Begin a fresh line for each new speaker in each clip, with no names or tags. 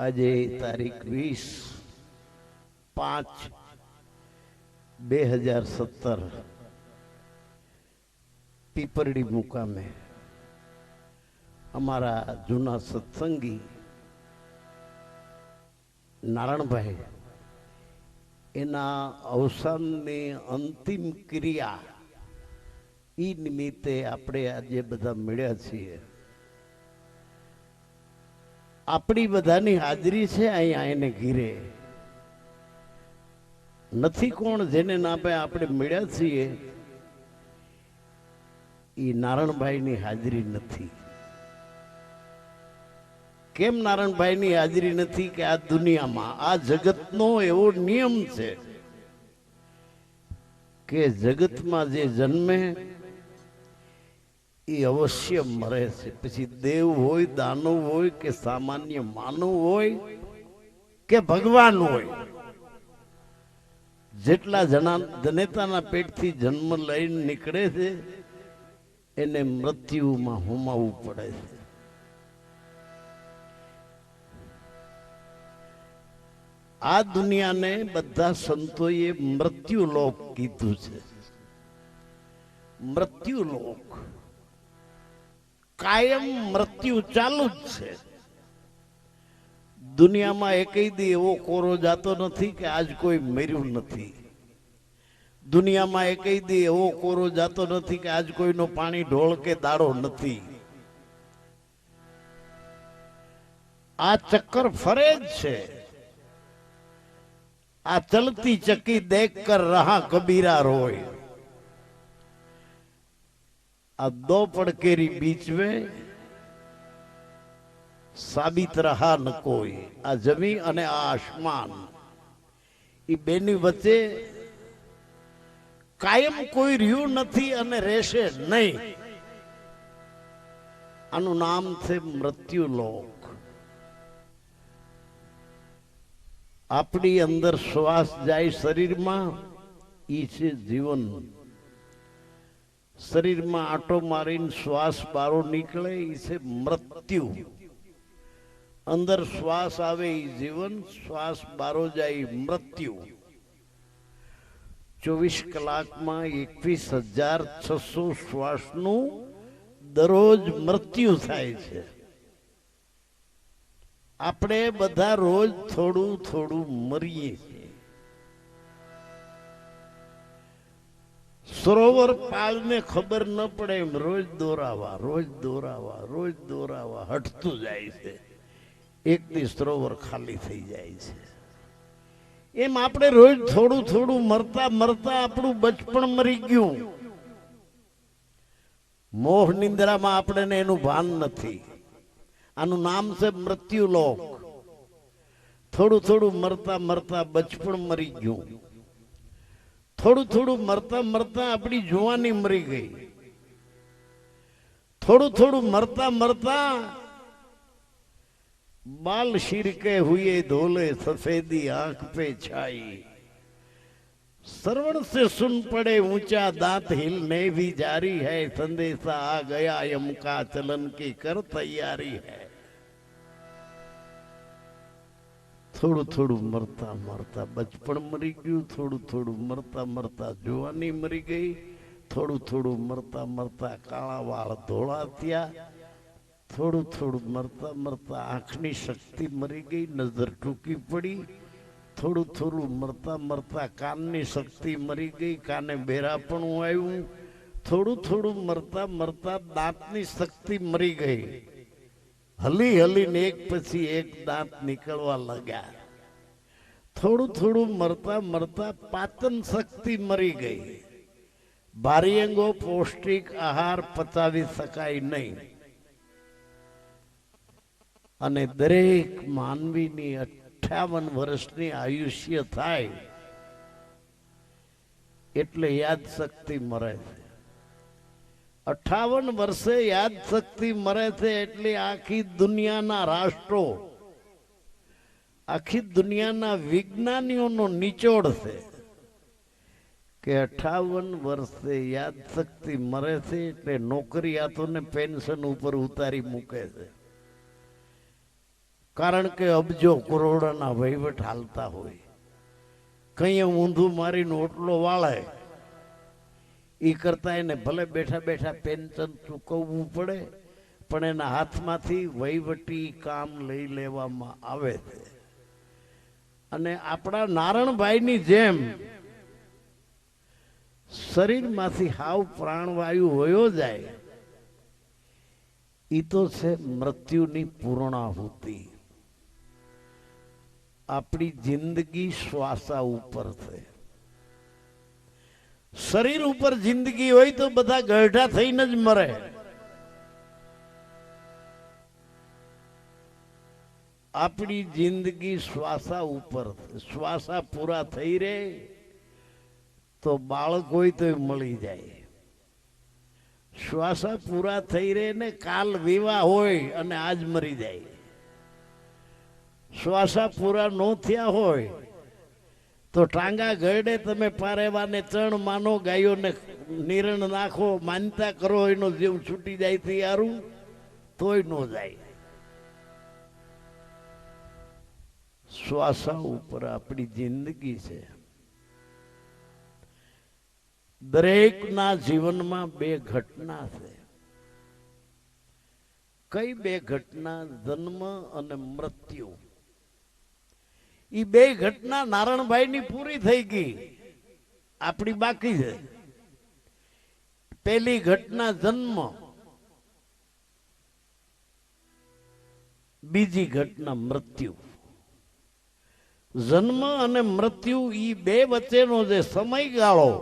આજે તારીખ 20/5/2017 પીપરડી મુકામે અમારા જૂના સત્સંગી નારાયણભાઈ એના અવસાનની અંતિમ ક્રિયા એ નિમિત્તે આપણે આજે બધા મળ્યા છીએ. આપણી બધાની હાજરી છે અહીંયા એને ઘીરે નથી. કોણ જેને નામે આપણે મળ્યા છીએ એ નારાયણભાઈની હાજરી નથી. કેમ નારાયણભાઈની હાજરી નથી? કે આ દુનિયામાં આ જગતનો એવો નિયમ છે કે જગતમાં જે જન્મે એ અવશ્ય મરે છે. પછી દેવ હોય, દાનવ હોય, કે સામાન્ય માનવ હોય, કે ભગવાન હોય, જેટલા જનેતાના પેટથી જન્મ લઈને નીકળે છે એને મૃત્યુમાં હોમાવવું પડે છે. આ દુનિયાને બધા સંતોએ મૃત્યુલોક કીધું છે. મૃત્યુલોક કાયમ મૃત્યુ ચાલુ જ છે. દુનિયામાં એકઈ દી એવો કોરો જાતો નથી કે આજ કોઈ મર્યું નથી. દુનિયામાં એકઈ દી એવો કોરો જાતો નથી કે આજ કોઈનો પાણી ઢોળ કે દાડો નથી. આ ચક્કર ફરે જ છે. આ ચલતી ચક્કી દેખ કર રહા કબીરા રોય. आ दो पड़केरी बीच में साबित रहा न कोई. आ जमी અને આ આસમાન એ બેની વચ્ચે કાયમ કોઈ રહ્યું નથી અને રહેશે નહીં. આનું નામ છે મૃત્યુલોક. આપણી અંદર શ્વાસ જાય શરીરમાં ઈ છે જીવન. શરીરમાં આટો મારીને શ્વાસ બારો નીકળે એ છે મૃત્યુ. અંદર શ્વાસ આવે એ જીવન, શ્વાસ બારો જાય મૃત્યુ. 24 કલાકમાં 21,600 શ્વાસનું દરરોજ મૃત્યુ થાય છે. આપણે બધા રોજ થોડું થોડું મરીએ છીએ. સરોવર પાળને ખબર ન પડે એમ રોજ દોરાવા રોજ દોરાવા રોજ દોરાવા હટતું જાય છે. એક દી સરોવર ખાલી થઈ જાય છે. એમ આપણે રોજ થોડું થોડું મરતા મરતા આપણું બચપણ મરી ગયું. મોહ નિંદ્રામાં આપણે એનું ભાન નથી. આનું નામ છે મૃત્યુલોક. થોડું થોડું મરતા મરતા બચપણ મરી ગયું. થોડું થોડું મરતા મરતા આપણી જુવાની મરી ગઈ. થોડું થોડું મરતા મરતા बाल शीर के हुए धोले सफेदी आंख पे छाई. श्रवण से सुन पड़े ऊंचा दांत हिलने भी जारी है. संदेशा आ गया यम का चलन की कर तैयारी है. થોડું થોડું મરતા મરતા બચપણ મરી ગયું. થોડું થોડું મરતા મરતા જુવાની મરી ગઈ. થોડું થોડું મરતા મરતા કાળા વાળ ધોળા થયા. થોડું થોડું મરતા મરતા આંખની શક્તિ મરી ગઈ, નજર ટૂંકી પડી. થોડું થોડું મરતા મરતા કાનની શક્તિ મરી ગઈ, કાને બેરાપણું આવ્યું. થોડું થોડું મરતા મરતા દાંતની શક્તિ મરી ગઈ. હલી હલીને એક પછી એક દાંત નીકળવા લાગ્યા. થોડું થોડું મરતા મરતા પાચન શક્તિ મરી ગઈ. ભારી અંગો પૌષ્ટિક આહાર પચાવી શકાય નહીં. અને દરેક માનવીની 58 વર્ષની આયુષ્ય થાય એટલે યાદ શક્તિ મરે છે. 58 વર્ષે યાદ શક્તિ મરે છે એટલે આખી દુનિયાના રાષ્ટ્રો, આખી દુનિયાના વિજ્ઞાનીઓનો નિચોડ છે કે 58 વર્ષે યાદ શક્તિ મરે છે એટલે નોકરિયાતોને પેન્શન ઉપર ઉતારી મૂકે છે. કારણ કે અબજો કરોડોના વહીવટ હાલતા હોય, કઈ ઊંધું મારીને ઓટલો વાળે એ કરતા એને ભલે બેઠા બેઠા પેન્શન ચૂકવવું પડે, પણ એના હાથમાંથી વહીવટી કામ લઈ લેવામાં આવે છે. અને આપણા નારણભાઈની જેમ શરીરમાંથી હાવ પ્રાણવાયુ વયો જાય, એ તો છે મૃત્યુની પૂર્ણાહુતિ. આપણી જિંદગી શ્વાસા ઉપર છે. શરીર ઉપર જિંદગી હોય તો બધા ગઢા થઈને જ મરે. આપણી જિંદગી શ્વાસા ઉપર, શ્વાસા પૂરા થઈ રે તો બાળક હોય તો મળી જાય. શ્વાસા પૂરા થઈ રે ને કાલ વિવાહ હોય અને આજ મરી જાય. શ્વાસા પૂરા ન થયા હોય તો ટાંગા ગરડે તમે પારેવાને ચણ માનો, ગાયોને નિરણ નાખો, માનતા કરો એનો જીવ છૂટી જાય તૈયારું તોય ન જાય. શ્વાસા ઉપર આપણી જિંદગી છે. દરેકના જીવનમાં બે ઘટના છે. કઈ બે ઘટના? જન્મ અને મૃત્યુ. એ બે ઘટના નારણભાઈની પૂરી થઈ ગઈ, આપણી બાકી છે. પહેલી ઘટના જન્મ, બીજી ઘટના મૃત્યુ. જન્મ અને મૃત્યુ એ બે વચ્ચેનો જે સમયગાળો,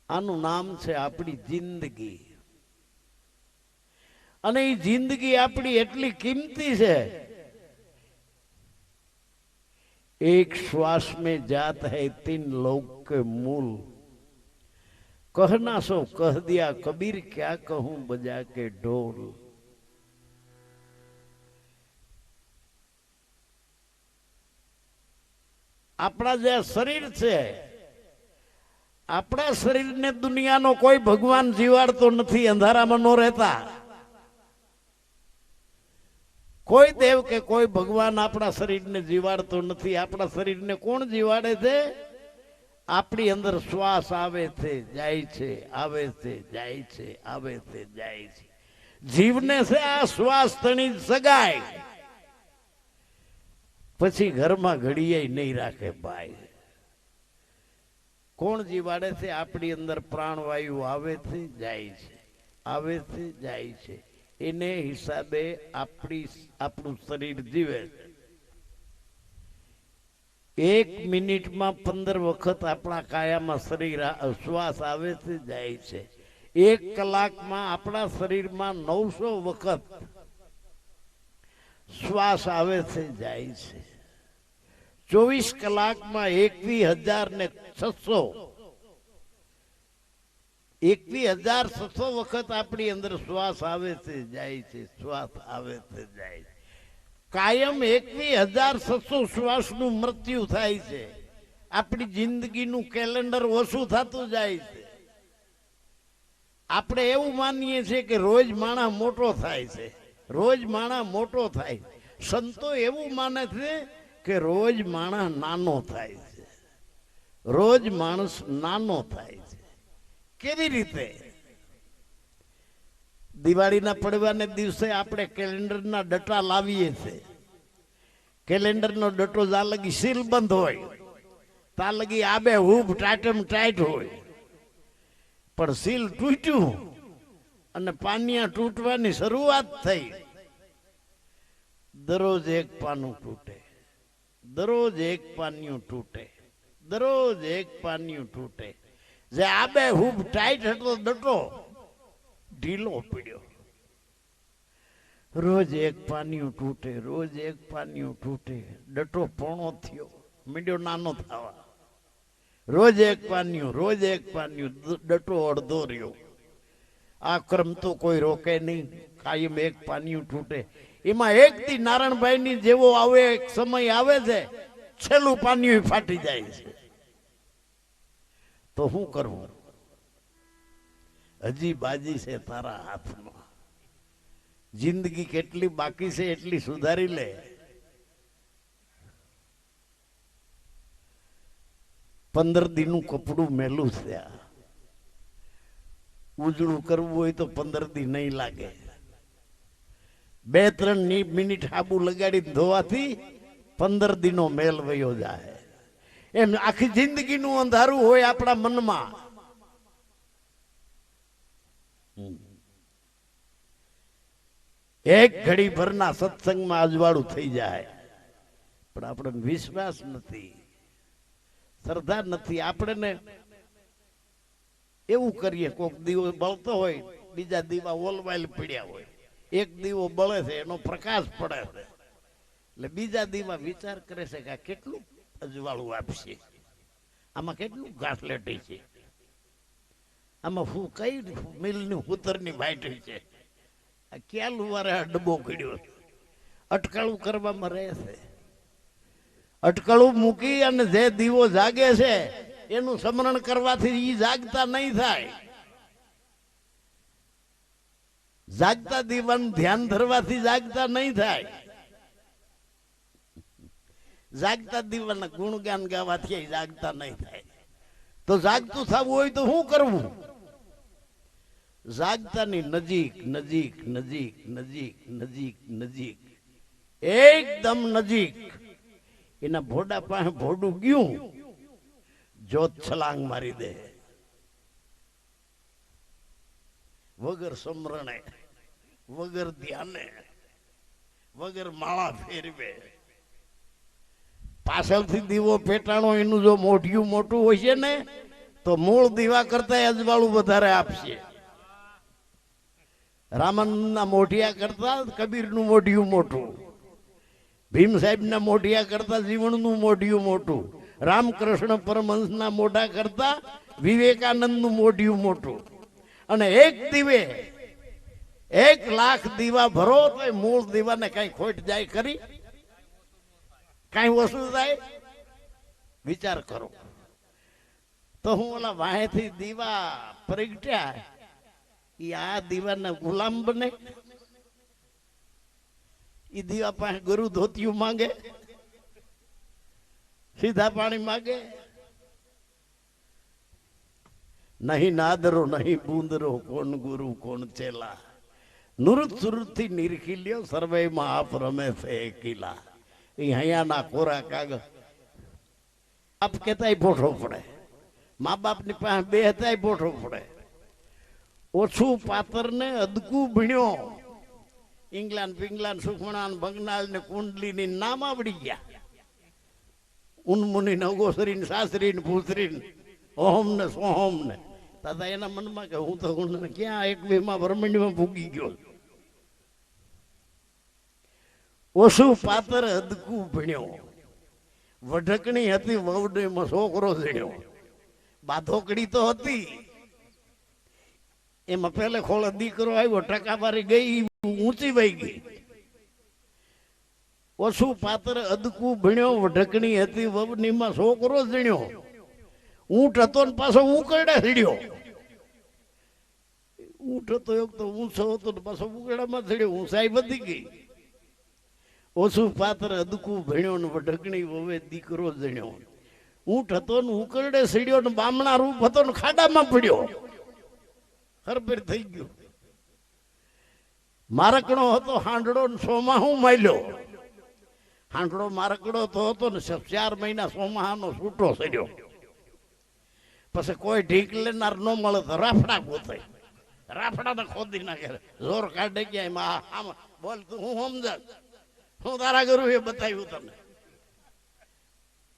આનું નામ છે આપણી જિંદગી. અને એ જિંદગી આપણી એટલી કિંમતી છે, एक श्वास में जात है 3 लोक के मूल, कहना सो कह दिया कबीर क्या कहूं बजा के ढोल. આપણા જે શરીર છે, આપણા શરીરને દુનિયાનો કોઈ ભગવાન જીવાડતો નથી, અંધારામાં ન રહેતા. કોઈ દેવ કે કોઈ ભગવાન આપણા શરીરને જીવાડતો નથી. આપણા શરીરને કોણ જીવાડે છે? આપણી અંદર શ્વાસ આવે છે, જાય છે, આવે છે, જાય છે, આવે છે, જાય છે. જીવને છે આ શ્વાસ તણી સગાય, પછી ઘરમાં ઘડીએ નહીં રાખે ભાઈ. કોણ જીવાડે છે? આપણી અંદર પ્રાણવાયુ આવે છે, જાય છે, આવે છે, જાય છે. એને હિસાબે આપણું શરીર જીવે છે. 1 મિનિટમાં 15 વખત આપણા કાયામાં શરીર શ્વાસ આવે છે, જાય છે. 1 કલાકમાં આપણા શરીરમાં 900 વખત શ્વાસ આવે છે, જાય છે. 24 કલાકમાં 21,600 વખત આપણી અંદર શ્વાસ આવે છે, જાય છે, શ્વાસ આવે છે, જાય છે. કાયમ 21,600 શ્વાસનું મૃત્યુ થાય છે. આપણી જિંદગીનું કેલેન્ડર ઓછું થતું જાય છે. આપણે એવું માનીએ છીએ કે રોજ માણસ મોટો થાય છે, રોજ માણસ મોટો થાય. સંતો એવું માને છે કે રોજ માણસ નાનો થાય છે, રોજ માણસ નાનો થાય છે. કેવી રીતે? દિવાળીના પડવાને દિવસે આપણે કેલેન્ડરના ડટા લાવીએ છીએ. કેલેન્ડરનો ડટો જા લગી સીલ બંધ હોય, તા લગી આબે હૂબ ટાટમ ટાઈટ હોય. પણ સીલ તૂટ્યું અને પાનિયા તૂટવાની શરૂઆત થઈ. દરરોજ એક પાનું તૂટે, દરરોજ એક પાનિયું તૂટે, દરરોજ એક પાનિયું તૂટે. જે આબે હૂબ ટાઈટ હતો ડટો ઢીલો પડ્યો. રોજ એક પાનિયું તૂટે, રોજ એક પાનિયું તૂટે. ડટો પોણો થયો, મીડિયો નાનો થવા. રોજ એક પાનિયું, રોજ એક પાનિયું, ડટો અડધો રહ્યો. આ ક્રમ તો કોઈ રોકે નહીં, કાયમ એક પાનિયું તૂટે. એમાં એક દી નારણભાઈની જેવો આવે એક સમય આવે છે, છેલ્લું પાનિયું ફાટી જાય છે. તો શું કરવું? હજી બાજી છે તારા હાથમાં. જિંદગી કેટલી બાકી છે એટલી સુધારી લે. 15 દીનું કપડું મેલું છે. ઉજળું કરવું હોય તો 15 દી નહીં લાગે. 2-3 મિનિટ હાબુ લગાડી ધોવાથી 15 દીનો મેલ વયો જાય. એમ આખી જિંદગીનું અંધારું હોય આપણા મનમાં. એક ઘડી ભરના સત્સંગમાં અજવાળું થઈ જાય, પણ આપણને વિશ્વાસ નથી, શ્રદ્ધા નથી. આપણે એવું કરીએ, કોક દીવો બળતો હોય, બીજા દીવા ઓલવાયેલ પડ્યા હોય, એક દીવો બળે છે એનો પ્રકાશ પડે છે, એટલે બીજા દીવા વિચાર કરે છે કે આ કેટલું અજવાળું આપશે, આમાં કેટલું ઘાસલેટી છે, આમાં કઈ મિલની હુતરની વાઈટ છે, આ ક્યાં લુવારે ડબ્બો કર્યો. અટકળું કરવામાં રહે છે. અટકળું મૂકી અને જે દીવો જાગે છે એનું સ્મરણ કરવાથી ઈ જાગતા નહીં થાય. જાગતા દીવાનું ધ્યાન ધરવાથી જાગતા નહીં થાય. જાગતા દીવાના ગુણગાન ગાવાથી જાગતા નહીં થાય. તો જાગતું થવું હોય તો શું કરવું? જાગતાની નજીક નજીક નજીક નજીક નજીક નજીક એકદમ નજીક એના ભોડા પાસે ભોડું ગયું, જોત છલાંગ મારી દે, વગર સમરણે, વગર ધ્યાને, વગર માળા ફેરવે. પાછળથી દીવો પેટાણો એનું જો મોઢિયું મોટું હોય છે ને તો મૂળ દીવા કરતા અજવાળું વધારે આપશે. રામાનંદના મોઢિયા કરતા કબીરનું મોઢિયું મોટું, ભીમ સાહેબના મોઢિયા કરતા જીવણનું મોઢિયું મોટું, રામકૃષ્ણ પરમહંસના મોઢા કરતા વિવેકાનંદનું મોઢિયું મોટું. અને એક દીવે 1,00,000 દીવા ભરો તો મૂળ દીવાને કઈ ખોટ જાય ખરી? કઈ વસ્તુ થાય? વિચાર કરો. તો હું ઓલા વાહેથી દીવા પ્રગટ્યા, ઈ આ દીવાના ગુલામ બને? ઈ દીવા પાસે ગુરુ ધોતિયું માંગે, સીધા પાણી માંગે? નહીં નાદરો નહીં બૂંદરો, કોણ ગુરુ કોણ ચેલા, નુરત સુરત થી નિરખી લ્યો, સર્વેમાં આપ રમે છે એકીલા. એ હૈયાના કોરા કાગળ આપ કેતાય પોઠો પડે, મા બાપની પાસે બે હતાય પોઠો પડે. ઓછું પાતર ને અદકું ભીણ્યો, ઇંગ્લેન્ડ પિંગલાન સુખમણાન ભગનાલ ને કુંડલી ની નામ આવડી ગયા. ઉનમુની નગોસરી ને સાસરી ને ભૂસરી ને ઓહમ ને સોહમ ને. દાદા એના મનમાં કે હું તો ક્યાં 1-2 માં બ્રહ્માંડમાં ભૂગી ગયો. ઓછું પાતર અદકું ભીણ્યો, વઢકણી હતી વહુને છોકરો જણ્યો. બાધોકડી તો હતી, એમાં પેલે ખોળે દીકરો આવ્યો, ટકાવારી ગઈ, ઊંચી વહી ગઈ. ઓછું પાત્ર અદકું ભીણ્યો, વઢકણી હતી વહુનીમાં છોકરો જણ્યો. ઊંટ હતો ને પાછો ઉકરડે ચડ્યો. ઊંટ હતો એક તો ઊંચો હતો ને પાછો ઉકરડામાં ચડ્યો, ઊંચાઈ વધી ગઈ. ઓછું પાત્ર અદકું ભીણ્યો ને વઢકણી વવે દીકરો જણ્યો. ઊંટ હતો ને ઉકરડે ચડ્યો ને બામણા રૂપ હતો ને ખાડામાં પડ્યો. હરભેર થઈ ગયું. મારકડો હતો હાંડડો ને સોમાહું માલ્યો. હાંડડો મારકડો તો હતો ને 4 મહિના સોમાહાનો છૂટો ચડ્યો. પછી કોઈ ઢીક લેનાર ન મળે તો રાફડા ગોતે, રાફડા તો ખોદી નાખે, જોર કાઢે ગયા. બોલ તું હું સમજ, હું તારા ગુરુ એ બતાવ્યું તને,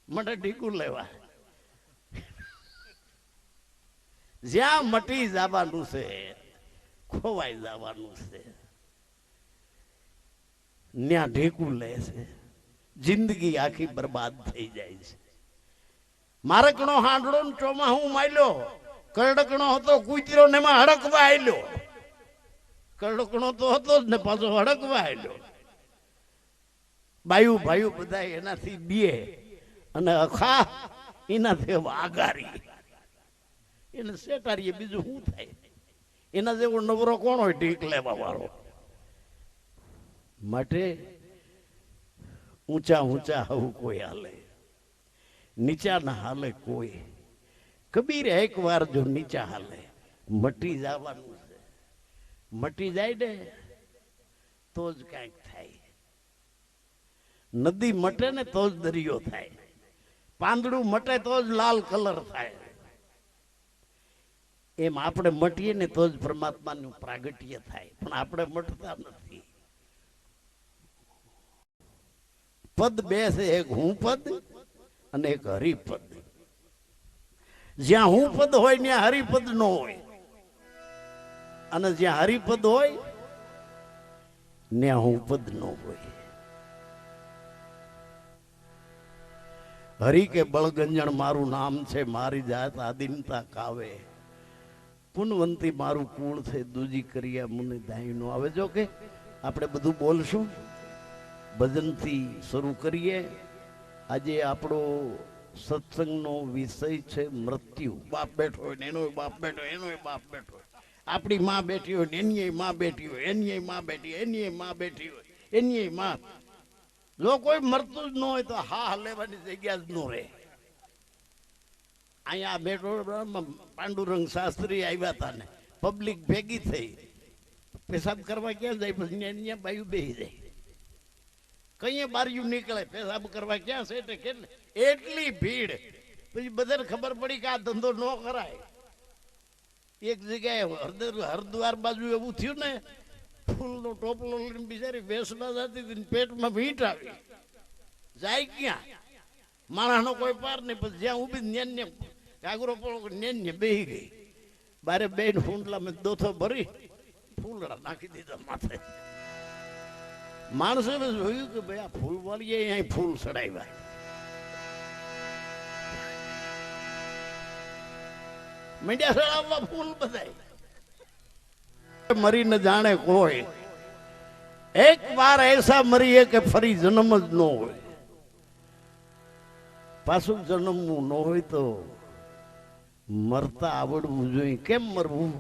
મને ઢીકું લેવા. જ્યાં મટી જવાનું છે, ખોવાઈ જવાનું છે, ત્યાં ઢીકું લે છે, જિંદગી આખી બરબાદ થઈ જાય છે. મારકણો હાંડડો ને ચોમાહું માલ્યો, કરડકણો હતો કૂતરો ને એમાં હડકવા આલ્યો. કરડકણો તો હતો જ ને પાછો હડકવા આલ્યો. બાયુ ભાઈ બધા એનાથી બે અને અખા એનાથી આગારી, એને સેટારીએ બીજું શું થાય? એના જેવો નવરો કોણ હોય ઢીક લેવા વાળો? માટે ઊંચા ઊંચા આવું કોઈ હાલે, નીચા ના હાલે કોઈ. કબીર એક વાર જો નીચા હાલે મટી જવાનું છે. મટી જાય ને તો જ કાંઈક થાય. નદી મટે ને તો જ દરિયો થાય. પાંદડું મટે તો જ લાલ કલર થાય. એમ આપણે મટીએ ને તો જ પરમાત્માનું પ્રાગટ્ય થાય. પણ આપણે મટતા નથી. પદ બે છે, એક હું પદ અને એક હરિપદ. જ્યાં હું પદ હોય ત્યાં હરિપદ ન હોય, અને જ્યાં હરિપદ હોય ત્યાં હું પદ ન હોય. હરિ કે બળગંજણ મારું નામ છે, મારી જાત આદિનતા કાવે. પુનવંતી મારું કુળ છે, દૂજી કર્યા મુને દાઈ નો આવે. જો કે આપણે બધું બોલશું, ભજનથી શરૂ કરીએ. આજે આપણો સત્સંગનો વિષય છે મૃત્યુ. બાપ બેઠો હોય ને એનો બાપ બેઠો, એનો બાપ બેઠો હોય. આપણી માં બેઠી હોય ને એની માં બેઠી હોય, એની માં બેઠી, એની માં બેઠી હોય, એની માં. જો કોઈ મરતું જ ન હોય તો હા લેવાની જગ્યા જ ન રહે. અહીંયા બેઠો પાંડુરંગ શાસ્ત્રી આવ્યા હતા ને પબ્લિક ભેગી થઈ, પેશાબ કરવા ક્યાં જાય? પછી અહીંયા બાયું બેસી જાય. કઈ બારીયું નીકળે, પેશાબ કરવા ક્યાં છે? કેટલે એટલી ભીડ. પછી બધાને ખબર પડી કે આ ધંધો ન કરાય. એક જગ્યાએ હરદ્વાર બાજુ એવું થયું ને, ફૂલનો ટોપલો લઈને બિચારી વેસવા જતી હતી, પેટમાં વીંટ આવી. જાય ક્યાં? માણસનો કોઈ પાર નહીં. પછી જ્યાં ઊભી નેન્ય કાગરો પડો નેન્ય બેહી ગઈ. બારે બેન ફૂંડલામાં દોથો ભરી ફૂલડા નાખી દીધા માથે. માણસે જોયું કે ભાઈ આ ફૂલ વાળીએ અહીં ફૂલ ચડાવ્યા. મીડિયા ચડાવવા ફૂલ બધાય. મરી ન જાણે કોઈ. એક વાર એસા મરીએ કે ફરી જન્મ જ ન હોય. પાછું જન્મવું ન હોય તો મરતા આવડવું જોઈએ. કેમ મરવું?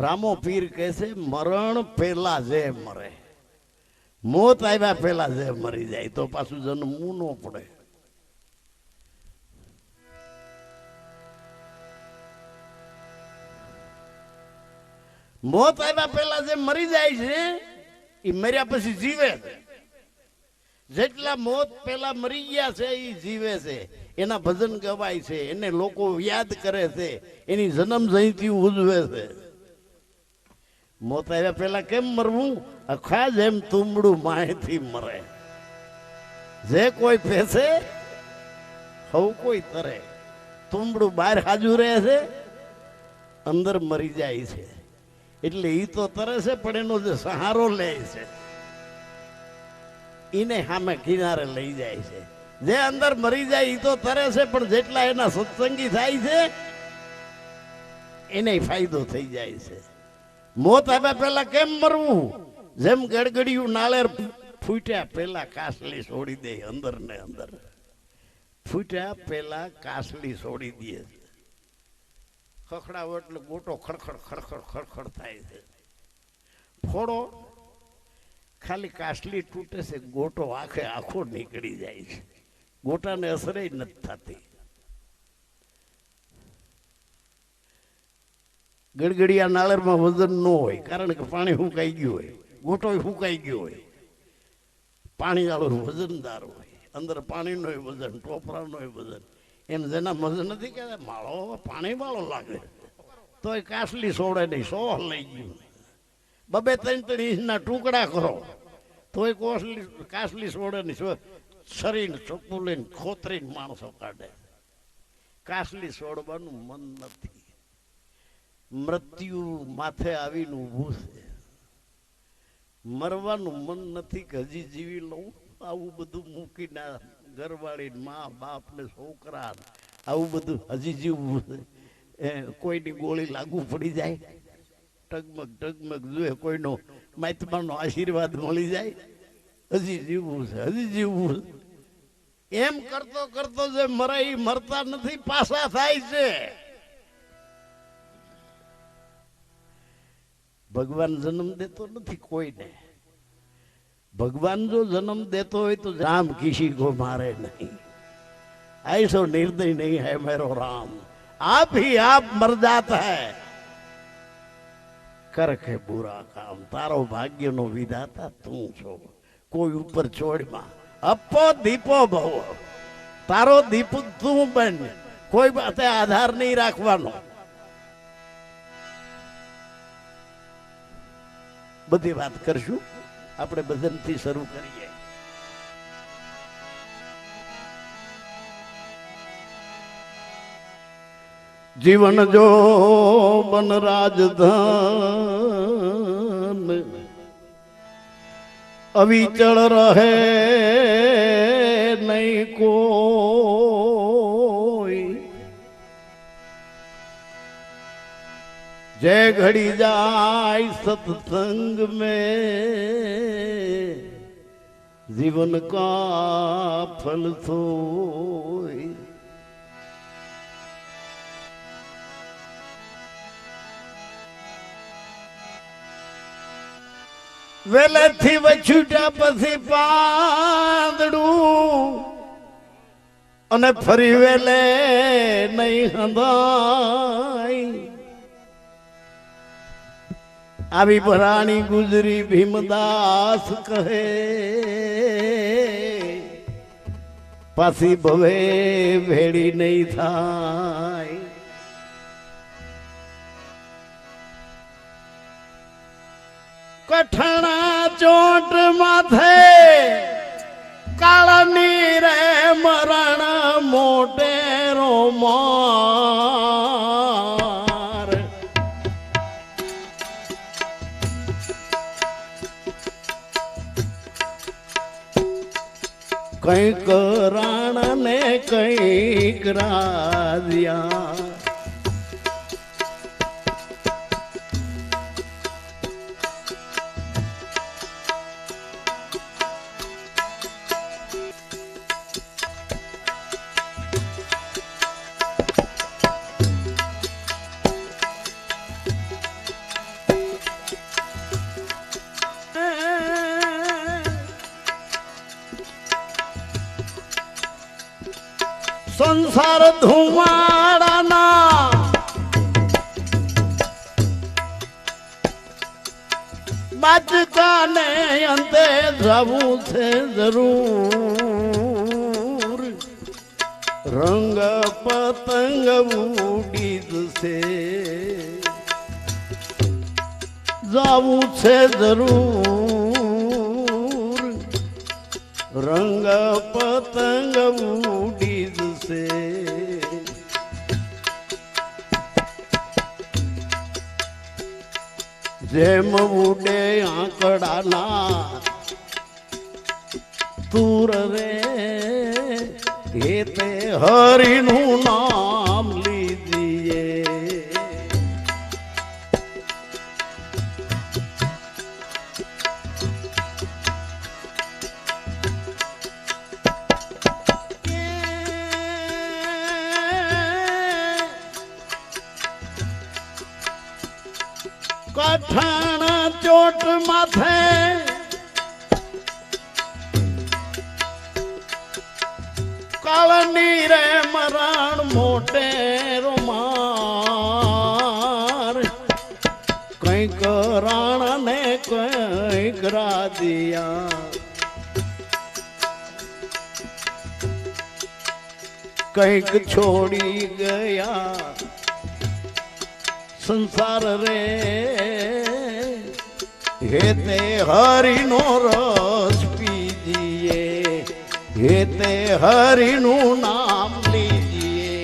રામો પીર કહે છે મરણ પેલા જે મરે, મોત આવ્યા પેલા જે મરી જાય તો પાછું જન્મવું ન પડે. મોત આવ્યા પેલા જે મરી જાય છે એ મર્યા પછી જીવે છે. જેટલા મોત પેલા મરી ગયા છે એ જીવે છે, એના ભજન ગવાય છે, એને લોકો યાદ કરે છે, એની જન્મ જયંતિ ઉજવે છે. મોત આવ્યા પેલા કેમ મરવું? અખા જેમ તુંબડું માહિતી મરે. જે કોઈ પેસે હવ કોઈ તરે. તુંબડું બહાર હાજુ રહે છે, અંદર મરી જાય છે. એટલે ઈ તો તરે છે, પણ એનો જે સહારો લે છે એને સામે કિનારે લઈ જાય છે. જે અંદર મરી જાય ઈ તો તરે છે, પણ જેટલા એના સત્સંગી થાય છે એને ફાયદો થઈ જાય છે. મોત આવ્યા પેલા કેમ મરવું? જેમ ગડગડિયું નાળેર ફૂટ્યા પેલા કાસલી છોડી દે. અંદર ને અંદર ફૂટ્યા પેલા કાસલી છોડી દે. ખખડાવો એટલે ગોટો ખડખડ ખડખડ ખડખડ થાય છે. ફોડો ખાલી કાસલી તૂટે છે, ગોટો આખે આખો નીકળી જાય છે. ગોટાને અસરે નથી થતી. ગડગડિયા નાળેરમાં વજન ન હોય, કારણ કે પાણી ફૂંકાઈ ગયું હોય, ગોટો ફૂંકાઈ ગયો હોય. પાણી વાળું વજનદાર હોય, અંદર પાણીનો વજન, ટોપરાનો વજન. એમ જેના વજન નથી કહેતા માળો પાણી વાળો લાગે તો એ કાસલી છોડે નહીં. સો લઈ ગયું. 2-3 ઇંચના ટુકડા કરો તો એ કાસલી છોડે નહીં. શરીર ચોખ્ખું લઈને ખોતરીને માણસો કાઢે. કાસલી છોડવાનું મન નથી. મૃત્યુ માથે આવીને ઊભું છે. મરવાનું મન નથી કે હજી જીવી લઉં. આવું બધું મૂકીને ઘરવાળી, મા બાપ ને છોકરા, આવું બધું હજી જીવવું છે. કોઈની ગોળી લાગુ પડી જાય, ટગમગ ટગમગ જોઈએ, કોઈનો મહાત્માનો આશીર્વાદ મળી જાય, હજી જીવવું છે, હજી જીવવું છે. એમ કરતો કરતો જે મરે એ મરતા નથી, પાછા થાય છે. ભગવાન જન્મ દેતો નથી કોઈને. भगवान जो जन्म देते हो तो राम किसी को मारे नहीं, ऐसा निर्दय नहीं है मेरो राम। आप ही आप मर जाता है करके बुरा काम। तारो भाग्य नो विधाता तू छो, कोई ऊपर छोड़ मा अपो दीपो भव, तारो दीप तू बन, कोई बात आधार नहीं राखवानो। बधी बात करशु, આપણે ભજનથી શરૂ કરીએ। जीवन जो बन राजधान अविचल रहे नहीं कोई, जय घड़ी जाय सत्संग में जीवन का फल सोई। વેલેથી વછુટા પછી પાંદડું અને ફરી વેલે નહીં હંધાય, આવી ભરાણી ગુજરી ભીમદાસ કહે, પાછી ભવે ભેડી નહીં થાય। કઠણા ચોટ માથે કાળની રે મરણ મોટેરો માર, કંઈક રાણ ને કંઈક રાધિયા। સંસાર ધુમાડાના બાચકાને અંતે જવું છે જરૂર, રંગ પતંગ ઉડી જશે જવું છે જરૂર, રંગ પતંગ ઉડી જશે। જેમ ઉડે આંકડાના તુર રે, હે તે હરિનું નામ લીધીએ। કઠણ ચોટ માથે કાળની રે મરણ મોટેરો માર, કંઈક રાણ ને કંઈક રાધિયા। કંઈક છોડી ગયા સંસાર રે, હે તે હરિનો રસ પીજીએ, હે તે હરિનું નામ લીજીએ।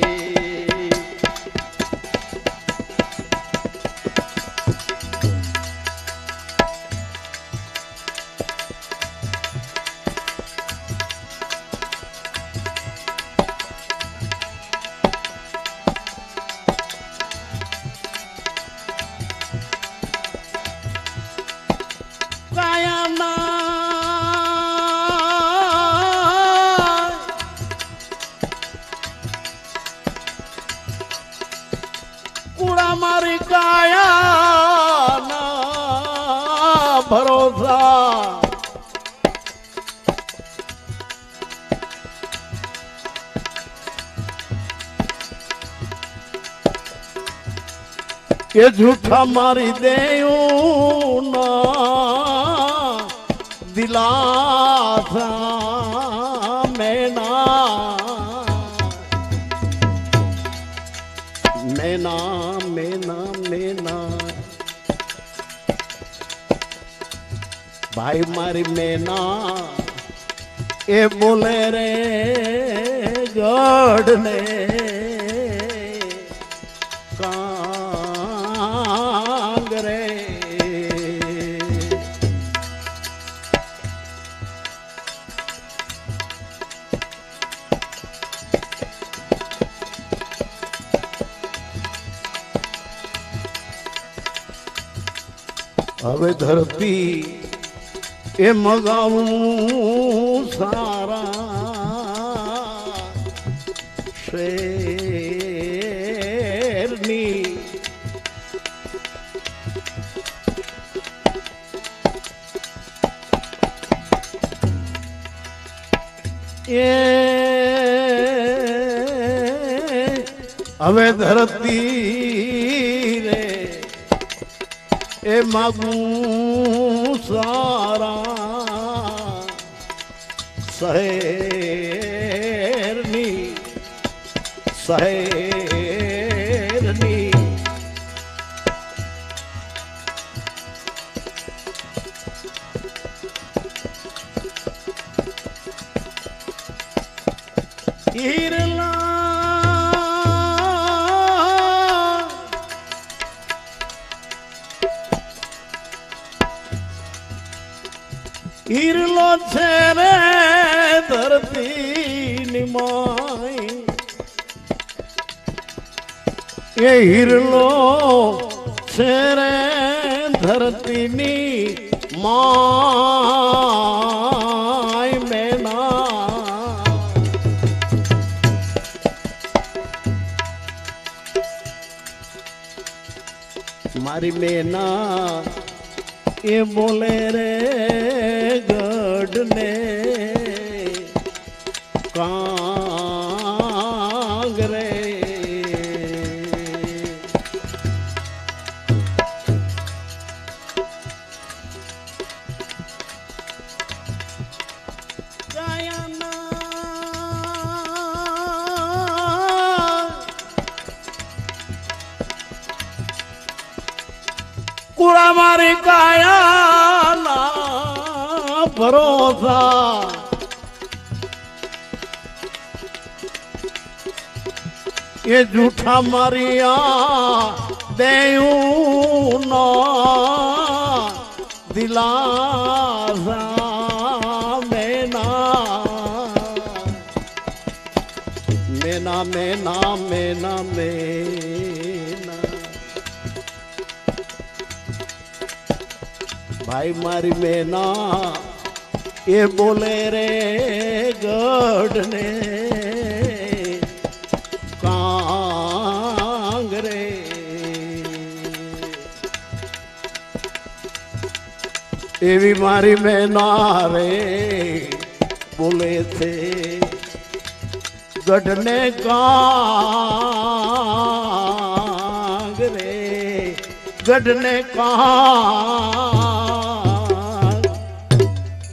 કુડા મારી કાયા ના ભરોસા એ જૂઠા મારી દેવું ના દિલાસા મેના મેના મેના મેના ભાઈ મારી મેના એ બોલે રે ગઢને કાંગરે હવે ધરતી એ મગાવું સારા શેરની એ હવે ધરતી રે એ માગું સારા શહેરની શહેરની હીરલો છે રે ધરતી નિમાઈ એ હીરલો છે રે ધરતીની માય મેના મારી મેના એ બોલે રે ગઢને કાંગરે કુળા મારી કાયા ભરોસા એ જૂઠા મારિયા દેવું ના દિલાસા મેના મેના મેના મેના મેના ભાઈ મારી મેના એ બોલે રે ગઢને કાંગરે એવી મારી મેના રે બોલે છે ગઢને કાંગરે ગઢને કાંગ